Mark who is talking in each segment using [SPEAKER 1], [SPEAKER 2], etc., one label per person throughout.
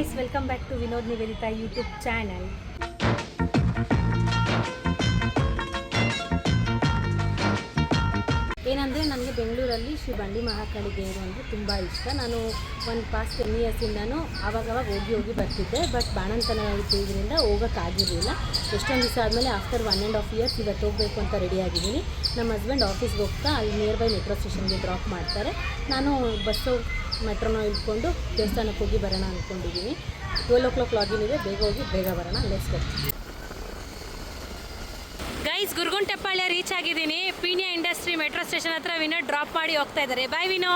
[SPEAKER 1] Guys, welcome back to Vinod Niveditha YouTube channel. ಏನಂದರೆ ನನಗೆ ಬೆಂಗಳೂರಲ್ಲಿ ಶ್ರೀ ಬಂಡಿ ಮಹಾಕಾಳಿ ದೇವರು ಅಂದರೆ ತುಂಬ ಇಷ್ಟ. ನಾನು ಒಂದು ಪಾಸ್ಟ್ 10 ಇಯರ್ಸಿಂದನೂ ಆವಾಗವಾಗ ಹೋಗಿ ಬರ್ತಿದ್ದೆ. ಬಟ್ ಬಾಣಂತನ ಇದ್ದಿದ್ದರಿಂದ ಹೋಗೋಕ್ಕಾಗಿರಲಿಲ್ಲ. ಎಷ್ಟೊಂದು ದಿವಸ ಆದಮೇಲೆ ಆಫ್ಟರ್ 1.5 ಇಯರ್ಸ್ ಇವತ್ತು ಹೋಗಬೇಕು ಅಂತ ರೆಡಿಯಾಗಿದ್ದೀನಿ. ನಮ್ಮ ಹಸ್ಬೆಂಡ್ ಆಫೀಸ್ಗೆ ಹೋಗ್ತಾ ಅಲ್ಲಿ ನಿಯರ್ ಬೈ ಮೆಟ್ರೋ ಸ್ಟೇಷನ್ಗೆ ಡ್ರಾಪ್ ಮಾಡ್ತಾರೆ. ನಾನು ಬಸ್ಸು ಮೆಟ್ರೋನ ಇಟ್ಕೊಂಡು ದೇವಸ್ಥಾನಕ್ಕೆ ಹೋಗಿ ಬರೋಣ ಅಂದ್ಕೊಂಡಿದ್ದೀನಿ. 12 o'clock ಲಾಗಿನ್ ಇದೆ, ಬೇಗ ಹೋಗಿ ಬೇಗ ಬರೋಣ. Let's go. Guys, Guruguntepalya reach ಆಗಿದ್ದೀನಿ. ಪೀಣ್ಯ ಇಂಡಸ್ಟ್ರಿ ಮೆಟ್ರೋ ಸ್ಟೇಷನ್ ಹತ್ರ ವಿನೋ ಡ್ರಾಪ್ ಮಾಡಿ ಹೋಗ್ತಾ ಇದ್ದಾರೆ. ಬಾಯ್ ವಿನೋ.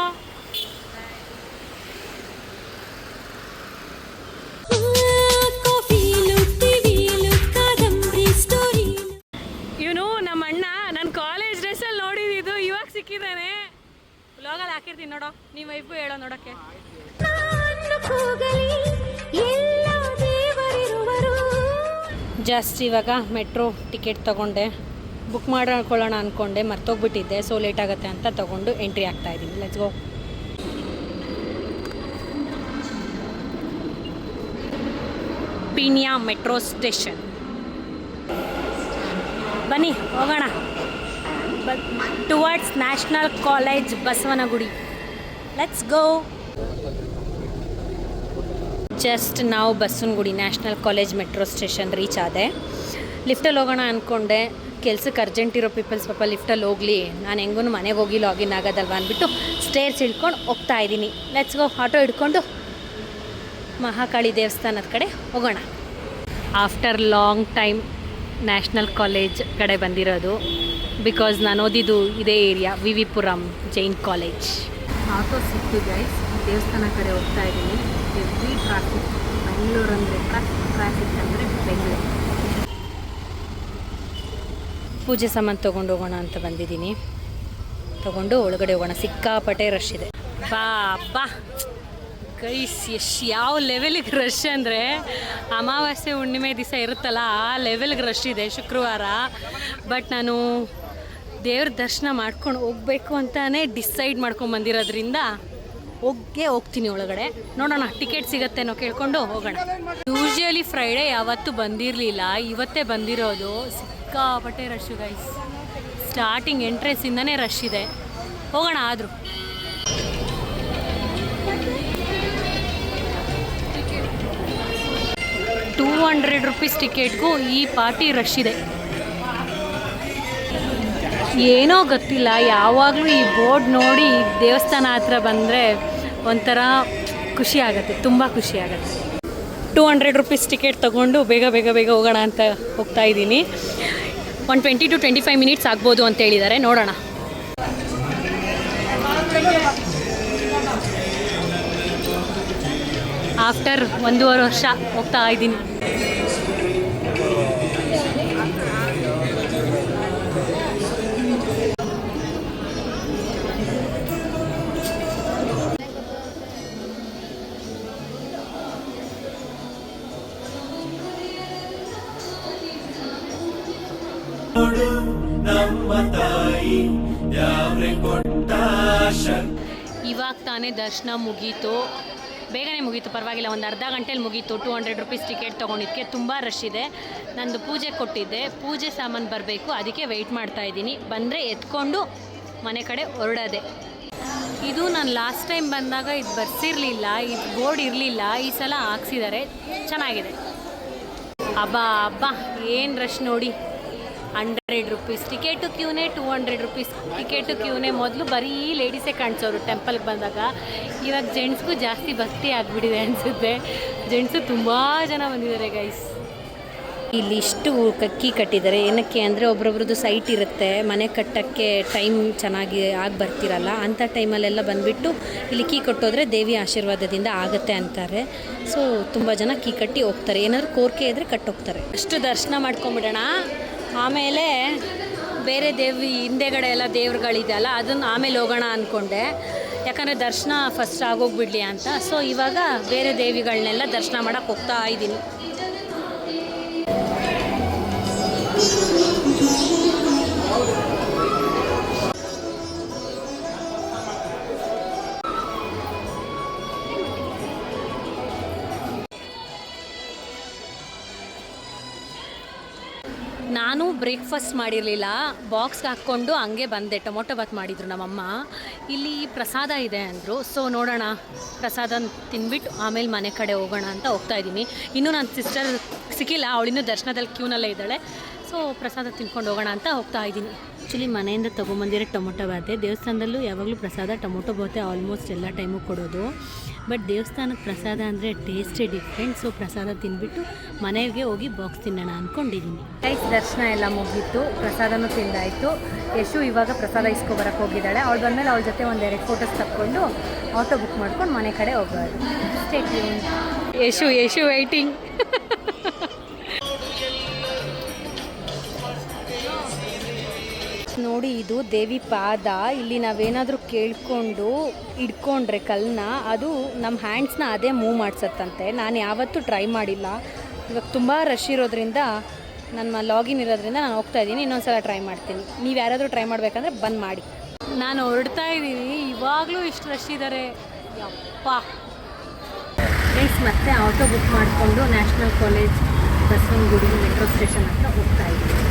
[SPEAKER 1] ಇವನು ನಮ್ಮ ಅಣ್ಣ ನನ್ನ ಕಾಲೇಜ್ ಡ್ರೆಸ್ಸಲ್ಲಿ ನೋಡಿದ್ದು ಇವಾಗ ಸಿಕ್ಕಿದ್ದಾನೆ. ವ್ಲಾಗಲ್ಲಿ ಹಾಕಿರ್ತೀನಿ ನೋಡೋ, ನೀವು ವೈಫು ಹೇಳೋ ನೋಡೋಕ್ಕೆ. ಜಸ್ಟ್ ಇವಾಗ ಮೆಟ್ರೋ ಟಿಕೆಟ್ ತೊಗೊಂಡೆ, ಬುಕ್ ಮಾಡ್ಕೊಳ್ಳೋಣ ಅಂದ್ಕೊಂಡೆ, ಮರ್ತೋಗ್ಬಿಟ್ಟಿದ್ದೆ. ಸೊ ಲೇಟ್ ಆಗುತ್ತೆ ಅಂತ ತೊಗೊಂಡು ಎಂಟ್ರಿ ಆಗ್ತಾ ಇದ್ದೀನಿ. Let's go. Peenya metro station. ಬನ್ನಿ ಹೋಗೋಣ. Towards national college Basavanagudi. Let's go. Just ನಾವು Basavanagudi national college metro station reach ಆದೆ. ಲಿಫ್ಟಲ್ಲಿ ಹೋಗೋಣ ಅಂದ್ಕೊಂಡೆ. ಕೆಲ್ಸಕ್ಕೆ ಅರ್ಜೆಂಟ್ ಇರೋ ಪೀಪಲ್ಸ್ ಪಾಪ ಲಿಫ್ಟಲ್ಲಿ ಹೋಗಲಿ, ನಾನು ಹೆಂಗೂ ಮನೆಗೆ ಹೋಗಿ ಲಾಗಿನ್ ಆಗೋದಲ್ವ ಅಂದ್ಬಿಟ್ಟು ಸ್ಟೇರ್ಸ್ ಹಿಡ್ಕೊಂಡು ಹೋಗ್ತಾ ಇದ್ದೀನಿ. Let's go. ಆಟೋ ಹಿಡ್ಕೊಂಡು ಮಹಾಕಾಳಿ ದೇವಸ್ಥಾನದ ಕಡೆ ಹೋಗೋಣ. After long time national college ಕಡೆ ಬಂದಿರೋದು. ಬಿಕಾಸ್ ನಾನು ಓದಿದ್ದು ಇದೇ area, VV Puram Jain college. Auto ಸಿಕ್ತು ಗೈಸ್. ದೇವಸ್ಥಾನ ಕಡೆ ಹೋಗ್ತಾ ಇದ್ದೀನಿ. Heavy traffic. ಬೆಂಗಳೂರು ಅಂದರೆ ಟ್ರಾಫಿಕ್ ಅಂದರೆ ಬೆಂಗಳೂರು. ಪೂಜೆ ಸಾಮಾನು ತೊಗೊಂಡು ಹೋಗೋಣ ಅಂತ ಬಂದಿದ್ದೀನಿ. ತೊಗೊಂಡು ಒಳಗಡೆ ಹೋಗೋಣ. ಸಿಕ್ಕಾಪಟ್ಟೆ ರಶ್ ಇದೆ. ಬಾ ಗೈಸ್, ಯಾವ ಲೆವೆಲಿಗೆ ರಶ್ ಅಂದರೆ ಅಮಾವಾಸ್ಯೆ ಹುಣ್ಣಿಮೆ ದಿವಸ ಇರುತ್ತಲ್ಲ, ಆ ಲೆವೆಲ್ಗೆ ರಶ್ ಇದೆ ಶುಕ್ರವಾರ. ಬಟ್ ನಾನು ದೇವ್ರ ದರ್ಶನ ಮಾಡ್ಕೊಂಡು ಹೋಗಬೇಕು ಅಂತಲೇ ಡಿಸೈಡ್ ಮಾಡ್ಕೊಂಡು ಬಂದಿರೋದ್ರಿಂದ ಹೋಗ್ತೀನಿ ಒಳಗಡೆ. ನೋಡೋಣ ಟಿಕೆಟ್ ಸಿಗತ್ತೇನೋ ಕೇಳ್ಕೊಂಡು ಹೋಗೋಣ. ಯೂಶ್ವಲಿ ಫ್ರೈಡೇ ಯಾವತ್ತೂ ಬಂದಿರಲಿಲ್ಲ, ಇವತ್ತೇ ಬಂದಿರೋದು. ಸಿಕ್ಕಾಪಟ್ಟೆ ರಶ್ ಗೈಸ್. ಸ್ಟಾರ್ಟಿಂಗ್ ಎಂಟ್ರೆನ್ಸಿಂದನೇ ರಶ್ ಇದೆ. ಹೋಗೋಣ ಆದರೂ. ₹200 ಟಿಕೆಟ್ಗೂ ಈ ಪಾರ್ಟಿ ರಶ್ ಇದೆ. ಏನೋ ಗೊತ್ತಿಲ್ಲ, ಯಾವಾಗಲೂ ಈ ಬೋರ್ಡ್ ನೋಡಿ ದೇವಸ್ಥಾನ ಹತ್ರ ಬಂದರೆ ಒಂಥರ ಖುಷಿ ಆಗುತ್ತೆ, ತುಂಬ ಖುಷಿ ಆಗುತ್ತೆ. ₹200 ಟಿಕೆಟ್ ತೊಗೊಂಡು ಬೇಗ ಹೋಗೋಣ ಅಂತ ಹೋಗ್ತಾ ಇದ್ದೀನಿ. 120 to 25 ಮಿನಿಟ್ಸ್ ಆಗ್ಬೋದು ಅಂತ ಹೇಳಿದ್ದಾರೆ. ನೋಡೋಣ. ಆಫ್ಟರ್ 1.5 ವರ್ಷ ಹೋಗ್ತಾ ಇದ್ದೀನಿ. ಇವಾಗ ತಾನೇ ದರ್ಶನ ಮುಗೀತು. ಬೇಗನೆ ಮುಗೀತು, ಪರವಾಗಿಲ್ಲ. ಒಂದು ಅರ್ಧ ಗಂಟೆಲಿ ಮುಗೀತು. ₹200 ಟಿಕೆಟ್ ತೊಗೊಂಡಿದ್ದಕ್ಕೆ. ತುಂಬ ರಶ್ ಇದೆ. ನಂದು ಪೂಜೆ ಕೊಟ್ಟಿದ್ದೆ, ಪೂಜೆ ಸಾಮಾನು ಬರಬೇಕು, ಅದಕ್ಕೆ ವೆಯ್ಟ್ ಮಾಡ್ತಾ ಇದ್ದೀನಿ. ಬಂದರೆ ಎತ್ಕೊಂಡು ಮನೆ ಕಡೆ ಹೊರಡೋದೆ. ಇದು ನಾನು ಲಾಸ್ಟ್ ಟೈಮ್ ಬಂದಾಗ ಇದು ಬರ್ಸಿರಲಿಲ್ಲ, ಇದು ಬೋರ್ಡ್ ಇರಲಿಲ್ಲ. ಈ ಸಲ ಹಾಕ್ಸಿದ್ದಾರೆ, ಚೆನ್ನಾಗಿದೆ. ಅಬ್ಬಾ ಏನು ರಶ್ ನೋಡಿ. ₹100 ಟಿಕೆಟು ಕ್ಯೂನೇ, ₹200 ಟಿಕೆಟು ಕ್ಯೂನೇ. ಮೊದಲು ಬರೀ ಲೇಡೀಸೇ ಕಾಣಿಸೋರು ಟೆಂಪಲ್ಗೆ ಬಂದಾಗ. ಇವಾಗ ಜೆಂಟ್ಸ್ಗೂ ಜಾಸ್ತಿ ಭಕ್ತಿ ಆಗಿಬಿಟ್ಟಿದೆ ಅನಿಸುತ್ತೆ. ಜೆಂಟ್ಸು ತುಂಬ ಜನ ಬಂದಿದ್ದಾರೆ ಗೈಸ್. ಇಲ್ಲಿ ಇಷ್ಟು ಕಕ್ಕಿ ಕಟ್ಟಿದ್ದಾರೆ. ಏನಕ್ಕೆ ಅಂದರೆ ಒಬ್ರೊಬ್ರದ್ದು ಸೈಟ್ ಇರುತ್ತೆ, ಮನೆ ಕಟ್ಟೋಕ್ಕೆ ಟೈಮ್ ಚೆನ್ನಾಗಿ ಆಗಿ ಬರ್ತಿರಲ್ಲ. ಅಂಥ ಟೈಮಲ್ಲೆಲ್ಲ ಬಂದುಬಿಟ್ಟು ಇಲ್ಲಿ ಕೀ ಕೊಟ್ಟೋದ್ರೆ ದೇವಿ ಆಶೀರ್ವಾದದಿಂದ ಆಗುತ್ತೆ ಅಂತಾರೆ. ಸೊ ತುಂಬ ಜನ ಕೀ ಕಟ್ಟಿ ಹೋಗ್ತಾರೆ. ಏನಾದರೂ ಕೋರಿಕೆ ಇದ್ದರೆ ಕಟ್ಟೋಗ್ತಾರೆ. ಅಷ್ಟು ದರ್ಶನ ಮಾಡ್ಕೊಂಬಿಡೋಣ. ಆಮೇಲೆ ಬೇರೆ ದೇವಿ ಹಿಂದೆಗಡೆ ಎಲ್ಲ ದೇವ್ರುಗಳಿದೆಯಲ್ಲ, ಅದನ್ನು ಆಮೇಲೆ ಹೋಗೋಣ ಅಂದ್ಕೊಂಡೆ. ಯಾಕಂದರೆ ದರ್ಶನ ಫಸ್ಟ್ ಆಗೋಗ್ಬಿಡಲಿ ಅಂತ. ಸೊ ಇವಾಗ ಬೇರೆ ದೇವಿಗಳನ್ನೆಲ್ಲ ದರ್ಶನ ಮಾಡೋಕ್ಕೆ ಹೋಗ್ತಾ ಇದ್ದೀನಿ. ನಾನು ಬ್ರೇಕ್ಫಾಸ್ಟ್ ಮಾಡಿರಲಿಲ್ಲ, ಬಾಕ್ಸ್ಗೆ ಹಾಕ್ಕೊಂಡು ಹಂಗೆ ಬಂದೆ. ಟೊಮೊಟೊ ಬಾತ್ ಮಾಡಿದರು ನಮ್ಮಮ್ಮ. ಇಲ್ಲಿ ಪ್ರಸಾದ ಇದೆ ಅಂದರು, ಸೊ ನೋಡೋಣ, ಪ್ರಸಾದ ತಿಂದ್ಬಿಟ್ಟು ಆಮೇಲೆ ಮನೆ ಕಡೆ ಹೋಗೋಣ ಅಂತ ಹೋಗ್ತಾ ಇದ್ದೀನಿ. ಇನ್ನೂ ನನ್ನ ಸಿಸ್ಟರ್ ಸಿಕ್ಕಿಲ್ಲ, ಅವಳಿನ್ನೂ ದರ್ಶನದಲ್ಲಿ ಕ್ಯೂನಲ್ಲೇ ಇದ್ದಾಳೆ. ಸೊ ಪ್ರಸಾದ ತಿನ್ಕೊಂಡು ಹೋಗೋಣ ಅಂತ ಹೋಗ್ತಾ ಇದ್ದೀನಿ. ಆ್ಯಕ್ಚುಲಿ ಮನೆಯಿಂದ ತೊಗೊಂಬಂದಿರೋ ಟೊಮೊಟೊ ಬಾತೆ. ದೇವಸ್ಥಾನದಲ್ಲೂ ಯಾವಾಗಲೂ ಪ್ರಸಾದ ಟೊಮೊಟೊ ಬಾತೆ ಆಲ್ಮೋಸ್ಟ್ ಎಲ್ಲ ಟೈಮು ಕೊಡೋದು. ಬಟ್ ದೇವಸ್ಥಾನದ ಪ್ರಸಾದ ಅಂದರೆ ಟೇಸ್ಟೇ ಡಿಫ್ರೆಂಟ್. ಸೊ ಪ್ರಸಾದ ತಿಂದ್ಬಿಟ್ಟು ಮನೆಗೆ ಹೋಗಿ ಬಾಕ್ಸ್ ತಿನ್ನೋಣ ಅಂದ್ಕೊಂಡಿದ್ದೀನಿ. ದರ್ಶನ ಎಲ್ಲ ಮುಗೀತು, ಪ್ರಸಾದನೂ ತಿಂದಾಯಿತು. ಯಶು ಇವಾಗ ಪ್ರಸಾದ ಇಸ್ಕೊಬರಕ್ಕೆ ಹೋಗಿದ್ದಾಳೆ. ಅವಳು ಬಂದಮೇಲೆ ಅವಳ ಜೊತೆ ಒಂದೆರಡು ಫೋಟೋಸ್ ತಕ್ಕೊಂಡು ಆಟೋ ಬುಕ್ ಮಾಡ್ಕೊಂಡು ಮನೆ ಕಡೆ ಹೋಗೋದು. Stay tune. ಯಶು ವೈಟಿಂಗ್. ನೋಡಿ, ಇದು ದೇವಿ ಪಾದ. ಇಲ್ಲಿ ನಾವೇನಾದರೂ ಕೇಳ್ಕೊಂಡು ಹಿಡ್ಕೊಂಡ್ರೆ ಕಲ್ಲನ್ನ, ಅದು ನಮ್ಮ ಹ್ಯಾಂಡ್ಸ್ನ ಅದೇ ಮೂವ್ ಮಾಡಿಸತ್ತಂತೆ. ನಾನು ಯಾವತ್ತೂ ಟ್ರೈ ಮಾಡಿಲ್ಲ. ಇವಾಗ ತುಂಬ ರಶ್ ಇರೋದ್ರಿಂದ, ನನ್ನ ಲಾಗಿನ್ ಇರೋದ್ರಿಂದ ನಾನು ಹೋಗ್ತಾ ಇದ್ದೀನಿ. ಇನ್ನೊಂದು ಸಲ ಟ್ರೈ ಮಾಡ್ತೀನಿ. ನೀವು ಯಾರಾದರೂ ಟ್ರೈ ಮಾಡಬೇಕಂದ್ರೆ ಬಂದು ಮಾಡಿ. ನಾನು ಹೊರಡ್ತಾ ಇದ್ದೀನಿ, ಇವಾಗಲೂ ಇಷ್ಟು ರಶ್ ಇದ್ದಾರೆ, ಯಪ್ಪ. ಫ್ರೆಂಡ್ಸ್, ಮತ್ತೆ ಆಟೋ ಬುಕ್ ಮಾಡಿಕೊಂಡು national college Basavanagudi metro station ಹತ್ರ ಹೋಗ್ತಾ ಇದ್ದೀನಿ.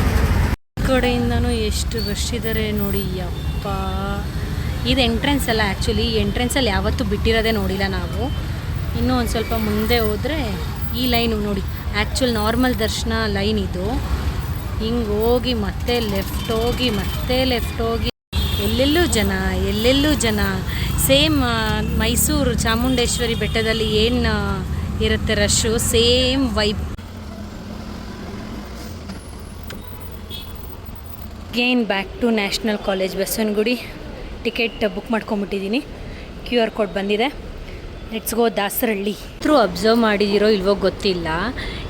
[SPEAKER 1] ಕಡೆಯಿಂದನೂ ಎಷ್ಟು ರಶ್ ಇದ್ದಾರೆ ನೋಡಿ, ಯಪ್ಪ. ಇದು ಎಂಟ್ರೆನ್ಸ್ ಅಲ್ಲ, ಆ್ಯಕ್ಚುಲಿ ಎಂಟ್ರೆನ್ಸಲ್ಲಿ ಯಾವತ್ತೂ ಬಿಟ್ಟಿರೋದೇ ನೋಡಿಲ್ಲ ನಾವು. ಇನ್ನೂ ಒಂದು ಸ್ವಲ್ಪ ಮುಂದೆ ಹೋದರೆ ಈ ಲೈನು ನೋಡಿ, ಆ್ಯಕ್ಚುಲ್ ನಾರ್ಮಲ್ ದರ್ಶನ ಲೈನ್ ಇದು. ಹಿಂಗೆ ಹೋಗಿ ಮತ್ತೆ ಲೆಫ್ಟ್ ಹೋಗಿ ಮತ್ತೆ ಲೆಫ್ಟ್ ಹೋಗಿ, ಎಲ್ಲೆಲ್ಲೂ ಜನ. ಸೇಮ್ ಮೈಸೂರು ಚಾಮುಂಡೇಶ್ವರಿ ಬೆಟ್ಟದಲ್ಲಿ ಏನು ಇರುತ್ತೆ rush, same vibe. Again back to national college Basavanagudi. Ticket book ಮಾಡ್ಕೊಂಬಿಟ್ಟಿದ್ದೀನಿ. QR ಕೋಡ್ ಬಂದಿದೆ. Let's go Dasarahalli. ಅಬ್ಸರ್ವ್ ಮಾಡಿದಿರೋ ಇಲ್ವೋ ಗೊತ್ತಿಲ್ಲ,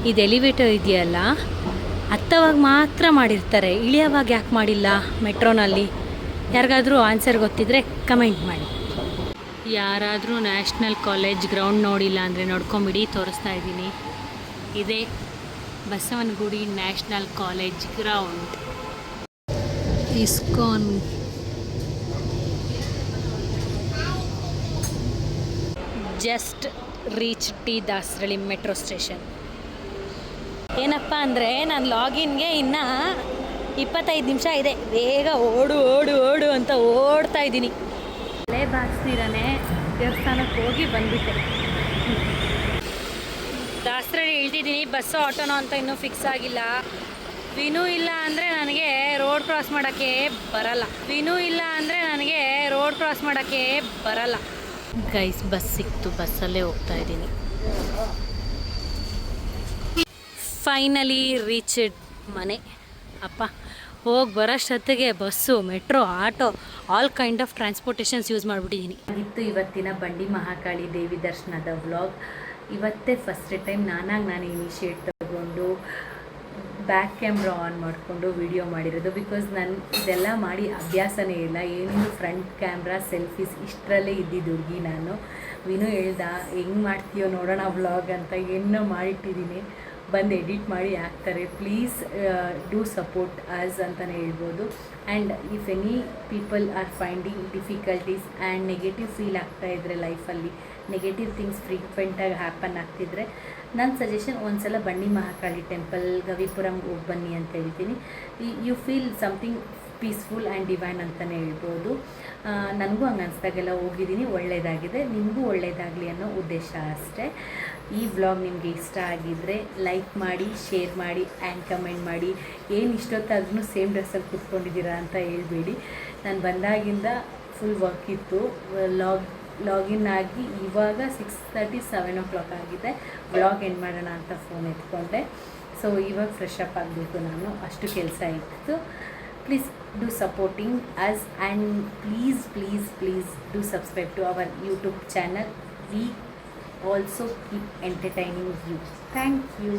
[SPEAKER 1] ಇದು ಎಲಿವೇಟರ್ ಇದೆಯಲ್ಲ, ಹತ್ತವಾಗ ಮಾತ್ರ ಮಾಡಿರ್ತಾರೆ, ಇಳಿಯೋವಾಗ ಯಾಕೆ ಮಾಡಿಲ್ಲ ಮೆಟ್ರೋನಲ್ಲಿ? ಯಾರಿಗಾದರೂ ಆನ್ಸರ್ ಗೊತ್ತಿದ್ದರೆ ಕಮೆಂಟ್ ಮಾಡಿ. ಯಾರಾದರೂ ನ್ಯಾಷನಲ್ ಕಾಲೇಜ್ ಗ್ರೌಂಡ್ ನೋಡಿಲ್ಲ ಅಂದರೆ ನೋಡ್ಕೊಂಬಿಡಿ, ತೋರಿಸ್ತಾ ಇದ್ದೀನಿ. ಇದೇ Basavanagudi national college ground. ISKCON just reach T Dasarahalli metro station. ಏನಪ್ಪ ಅಂದರೆ ನನ್ನ ಲಾಗಿನ್ಗೆ ಇನ್ನು 25 ನಿಮಿಷ ಇದೆ. ಬೇಗ ಓಡು ಅಂತ ಓಡ್ತಾ ಇದ್ದೀನಿ. ತಲೆ ಬಾಚಿಸಿರನೇ ದೇವಸ್ಥಾನಕ್ಕೆ ಹೋಗಿ ಬಂದ್ಬಿಟ್ಟೆ. ದಾಸರಳ್ಳಿ ಇಳ್ತಿದ್ದೀನಿ. ಬಸ್ಸು ಆಟೋನೋ ಅಂತ ಇನ್ನೂ ಫಿಕ್ಸ್ ಆಗಿಲ್ಲ. ವಿನು ಇಲ್ಲ ಅಂದರೆ ನನಗೆ ರೋಡ್ ಕ್ರಾಸ್ ಮಾಡೋಕ್ಕೆ ಬರಲ್ಲ. ಗೈಸ್, ಬಸ್ ಸಿಕ್ತು, ಬಸ್ಸಲ್ಲೇ ಹೋಗ್ತಾ ಇದ್ದೀನಿ. ಫೈನಲಿ ರೀಚ್ಡ್ ಮನೆ. ಅಪ್ಪ, ಹೋಗಿ ಬರೋಷ್ಟೊತ್ತಿಗೆ bus, metro, auto, all kind of transportations use ಮಾಡಿಬಿಟ್ಟಿದ್ದೀನಿ. ಇತ್ತು ಇವತ್ತಿನ ಬಂಡಿ ಮಹಾಕಾಳಿ ದೇವಿ ದರ್ಶನದ ವ್ಲಾಗ್. ಇವತ್ತೇ ಫಸ್ಟ್ ಟೈಮ್ ನಾನು ಇನಿಷಿಯೇಟ್ ತಗೊಂಡು ಬ್ಯಾಕ್ ಕ್ಯಾಮ್ರಾ ಆನ್ ಮಾಡಿಕೊಂಡು ವಿಡಿಯೋ ಮಾಡಿರೋದು. ಬಿಕಾಸ್ ನಾನು ಇದೆಲ್ಲ ಮಾಡಿ ಅಭ್ಯಾಸನೇ ಇಲ್ಲ. ಏನೇನು ಫ್ರಂಟ್ ಕ್ಯಾಮ್ರಾ, ಸೆಲ್ಫೀಸ್ ಇಷ್ಟರಲ್ಲೇ ಇದ್ದಿದ್ದು ಹುಡುಗಿ ನಾನು. ವಿನು ಹೇಳ್ದ, ಹೆಂಗೆ ಮಾಡ್ತೀಯೋ ನೋಡೋಣ ವ್ಲಾಗ್ ಅಂತ. ಏನೋ ಮಾಡಿಟ್ಟಿದ್ದೀನಿ, ಬಂದು ಎಡಿಟ್ ಮಾಡಿ ಹಾಕ್ತಾರೆ. ಪ್ಲೀಸ್ ಡೂ ಸಪೋರ್ಟ್ ಅಸ್ ಅಂತಲೇ ಹೇಳ್ಬೋದು. And if any people are finding difficulties and negative feel ಆಗ್ತಾಯಿದ್ರೆ ಲೈಫಲ್ಲಿ, ನೆಗೆಟಿವ್ ಥಿಂಗ್ಸ್ ಫ್ರೀಕ್ವೆಂಟಾಗಿ ಹ್ಯಾಪನ್ ಆಗ್ತಿದ್ರೆ, ನನ್ನ ಸಜೆಷನ್ ಒಂದ್ಸಲ ಬಂಡಿ ಮಹಾಕಾಳಿ ಟೆಂಪಲ್ ಗವಿಪುರಂಗೆ ಹೋಗಿ ಬನ್ನಿ ಅಂತ ಹೇಳ್ತೀನಿ. You feel something peaceful and divine ಅಂತಲೇ ಹೇಳ್ಬೋದು. ನನಗೂ ಹಂಗೆ ಅನಿಸ್ದಾಗೆಲ್ಲ ಹೋಗಿದ್ದೀನಿ, ಒಳ್ಳೆಯದಾಗಿದೆ. ನಿಮಗೂ ಒಳ್ಳೆಯದಾಗಲಿ ಅನ್ನೋ ಉದ್ದೇಶ ಅಷ್ಟೇ. ಈ ವ್ಲಾಗ್ ನಿಮಗೆ ಇಷ್ಟ ಆಗಿದ್ದರೆ ಲೈಕ್ ಮಾಡಿ, ಶೇರ್ ಮಾಡಿ ಆ್ಯಂಡ್ ಕಮೆಂಟ್ ಮಾಡಿ. ಏನು ಇಷ್ಟೊತ್ತಾದ್ರೂ ಸೇಮ್ ಡ್ರೆಸ್ಸಲ್ಲಿ ಕೂತ್ಕೊಂಡಿದ್ದೀರಾ ಅಂತ ಹೇಳ್ಬೇಡಿ. ನಾನು ಬಂದಾಗಿಂದ ಫುಲ್ ವರ್ಕ್ ಇತ್ತು. ಲಾಗಿನ್ ಆಗಿ ಇವಾಗ 6:30, 7 o'clock ಆಗಿದೆ. ವ್ಲಾಗ್ ಎಂಡ್ ಮಾಡೋಣ ಅಂತ ಫೋನ್ ಎತ್ಕೊಂಡೆ. ಸೊ ಇವಾಗ ಫ್ರೆಶ್ ಅಪ್ ಆಗಬೇಕು ನಾನು, ಅಷ್ಟು ಕೆಲಸ ಇತ್ತು. Please do supporting us and please do subscribe to our YouTube channel. We also keep entertaining you. Thank you.